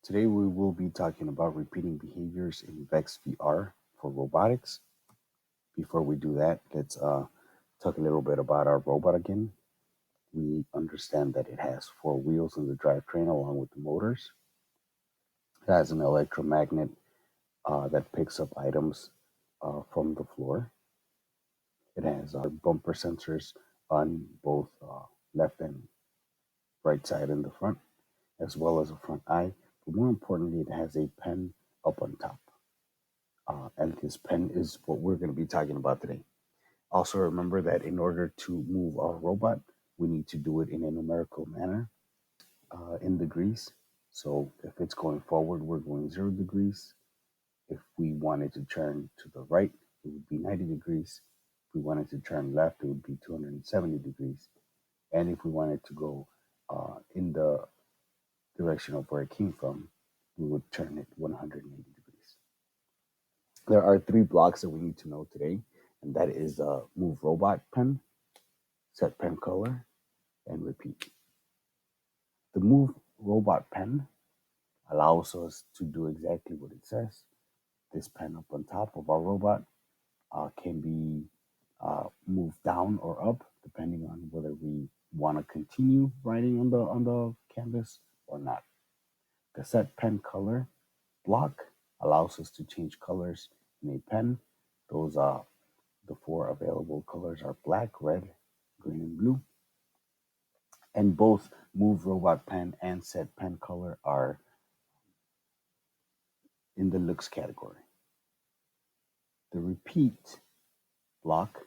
Today we will be talking about repeating behaviors in VEX VR for robotics. Before we do that, let's talk a little bit about our robot again. We understand that it has four wheels in the drivetrain along with the motors. It has an electromagnet that picks up items from the floor. It has bumper sensors on both left and right side in the front, as well as a front eye. But more importantly, it has a pen up on top. And this pen is what we're going to be talking about today. Also, remember that in order to move our robot, we need to do it in a numerical manner in degrees. So if it's going forward, we're going 0 degrees. If we wanted to turn to the right, it would be 90 degrees. If we wanted to turn left, it would be 270 degrees. And if we wanted to go in the direction of where it came from, we would turn it 180 degrees. There are three blocks that we need to know today, and that is move robot pen, set pen color, and repeat. The move robot pen allows us to do exactly what it says. This pen up on top of our robot can be moved down or up depending on whether we want to continue writing on the canvas or not. The set pen color block allows us to change colors in a pen. Those are the four available colors are black, red, green, and blue. And both move robot pen and set pen color are in the looks category. The repeat block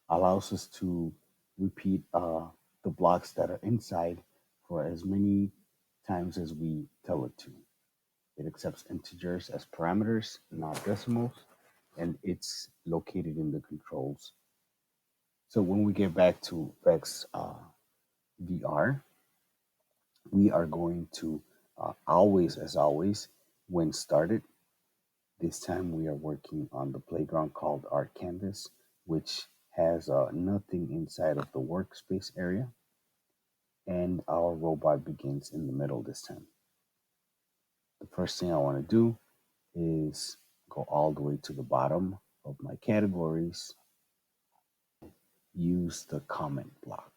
allows us to repeat the blocks that are inside for as many times as we tell it to. It accepts integers as parameters, not decimals, and it's located in the controls. So when we get back to VEX VR, we are going to always, as always, when started, this time we are working on the playground called Art Canvas, which has nothing inside of the workspace area. And our robot begins in the middle this time. The first thing I want to do is go all the way to the bottom of my categories, use the comment block.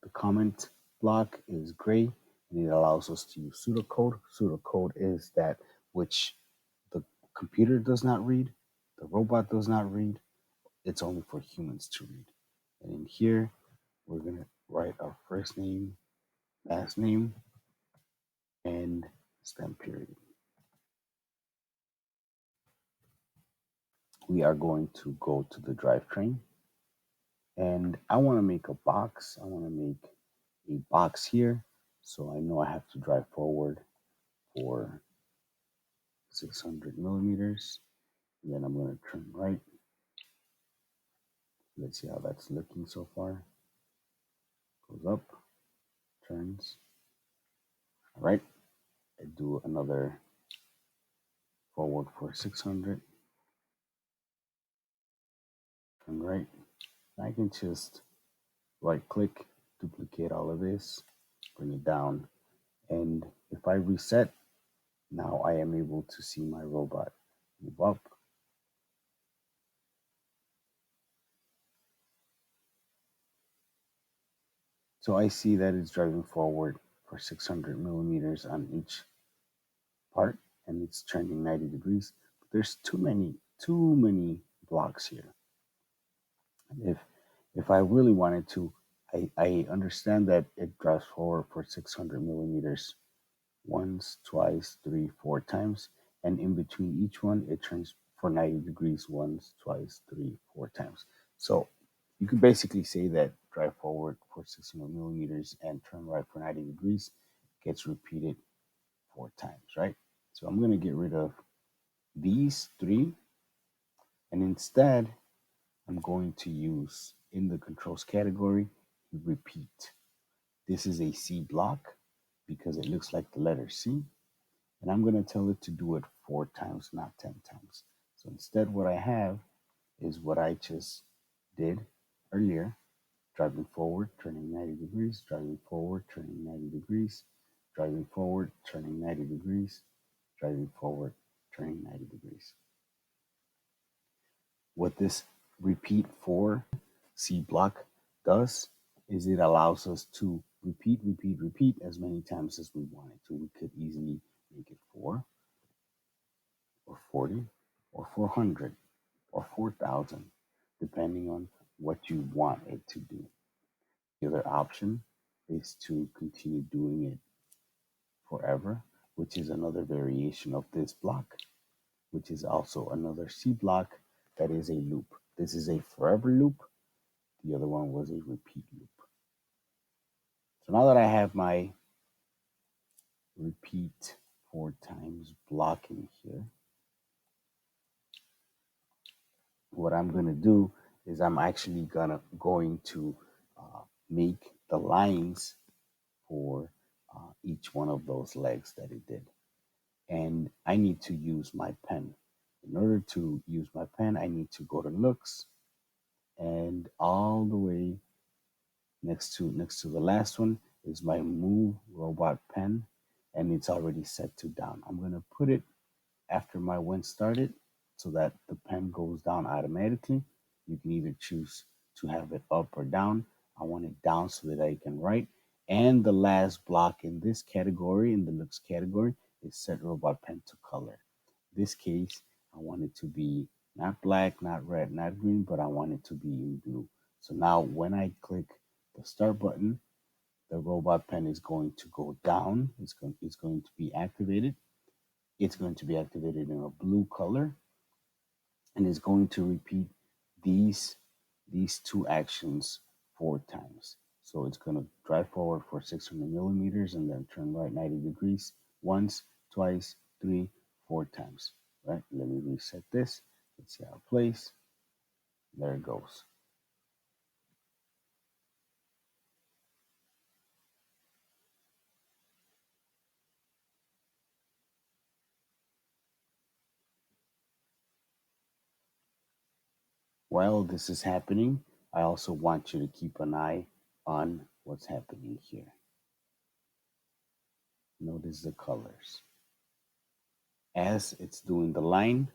The comment block is gray and it allows us to use pseudocode. Pseudocode is that which the computer does not read, the robot does not read, it's only for humans to read. And in here, we're going to write our first name, last name, and stamp period. We are going to go to the drivetrain. And I want to make a box. I want to make a box here. So I know I have to drive forward for 600 millimeters. And then I'm going to turn right. Let's see how that's looking so far. Goes up, turns. All right. I do another forward for 600. Turn right. I can just right click, duplicate all of this, bring it down. And if I reset, now I am able to see my robot move up. So I see that it's driving forward for 600 millimeters on each part and it's turning 90 degrees. But there's too many blocks here. And if I really wanted to, I understand that it drives forward for 600 millimeters once, twice, three, four times. And in between each one, it turns for 90 degrees once, twice, three, four times. So you can basically say that drive forward for 600 millimeters and turn right for 90 degrees gets repeated four times, right? So I'm going to get rid of these three. And instead, I'm going to use in the controls category, repeat. This is a C block because it looks like the letter C. And I'm going to tell it to do it four times, not 10 times. So instead, what I have is what I just did earlier, driving forward, turning 90 degrees, driving forward, turning 90 degrees, driving forward, turning 90 degrees, driving forward, turning 90 degrees. What this repeat for C block does is it allows us to repeat as many times as we wanted to. We could easily make it 4 or 40 or 400 or 4,000, depending on what you want it to do. The other option is to continue doing it forever, which is another variation of this block, which is also another C block that is a loop. This is a forever loop. The other one was a repeat loop. So now that I have my repeat 4 times blocking here, what I'm going to do is I'm actually going to make the lines for each one of those legs that it did. And I need to use my pen. In order to use my pen, I need to go to looks and all the way next to the last one is my move robot pen, and it's already set to down. I'm going to put it after my when started so that the pen goes down automatically. You can either choose to have it up or down. I want it down so that I can write. And the last block in this category, in the looks category, is set robot pen to color. In this case, I want it to be not black, not red, not green, but I want it to be in blue. So now when I click the start button, the robot pen is going to go down. It's going to be activated. It's going to be activated in a blue color, and it's going to repeat these these two actions 4 times. So it's going to drive forward for 600 millimeters and then turn right 90 degrees once, twice, 3, 4 times. Right? Let me reset this. Let's see how it plays. There it goes. While this is happening, I also want you to keep an eye on what's happening here. Notice the colors. As it's doing the line,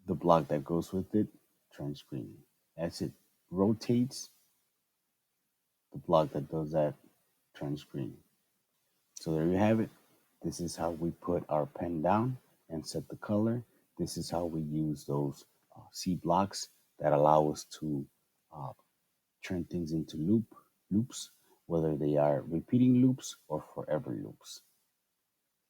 the block that goes with it turns green. As it rotates, the block that does that turns green. So there you have it. This is how we put our pen down and set the color. This is how we use those C blocks that allow us to uh, turn things into loops, whether they are repeating loops or forever loops.